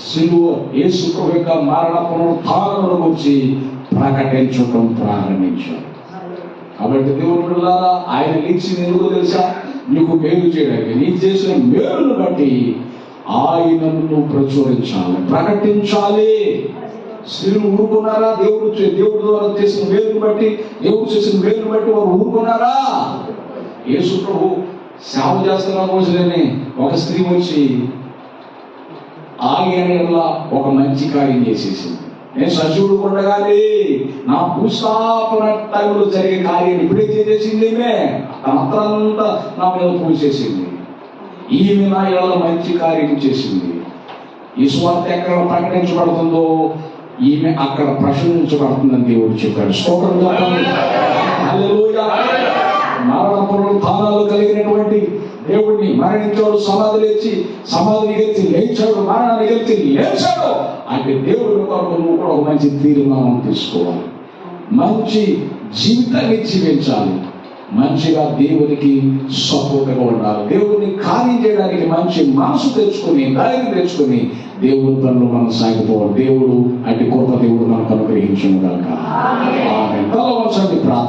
సిలువ యేసు ప్రభు యొక్క మరణ పునరుత్థానముల గురించి ప్రకటించడం ప్రారంభించారు. కాబట్టి దేవుని బిడ్డలారా, ఆయన లేచింది ఎందుకు తెలుసా, నీకు మేలు చేయడానికి. నీకు చేసిన మేలును బట్టి ఆయనను ప్రచురించాలి, ప్రకటించాలి. స్త్రీలు ఊరుకున్నారా? దేవుడు ద్వారా చేసిన మేలును బట్టి, దేవుడు చేసిన మేలును బట్టి వారు ఊరుకున్నారా? యేసు ప్రభు సేవ చేస్తున్న రోజులని ఒక స్త్రీ వచ్చి ఆయన ఒక మంచి కార్యం చేసేసింది. నేను సజీవుడు ఉండగానే నా భూస్థాపన టైంలో జరిగే కార్యం ఇప్పుడే చేసేసింది. అంతా నా మీద పూసేసింది. ఈమె నా ఇళ్ళ మంచి కార్యం చేసింది. ఈ స్వార్థ ఎక్కడ ప్రకటించబడుతుందో ఈమె అక్కడ ప్రశంసించబడుతుందని దేవుడు చెప్పాడు. స్తోత్రం చెప్పండి. హల్లెలూయా. మరణ పునరుత్థానాలు కలిగినటువంటి దేవుడిని, మరణించాడు, సమాధి గెలిచి లేచాడు, మరణాన్ని గెలిచి లేచాడు అంటే దేవుడి కొరకు నువ్వు కూడా ఒక మంచి తీర్మానం తీసుకోవాలి, మంచి జీవితాన్ని జీవించాలి, మంచిగా దేవునికి సపోర్ట్గా ఉండాలి, దేవుడిని కార్యం చేయడానికి మంచి మనసు తెచ్చుకుని, ధైర్యం తెచ్చుకుని దేవుని పనులు మనం సాగిపోవాలి. దేవుడు అటు గొప్ప దేవుడు మనకు అనుగ్రహించును గాక. ఆమేన్. తల వంచండి, ప్రార్థన.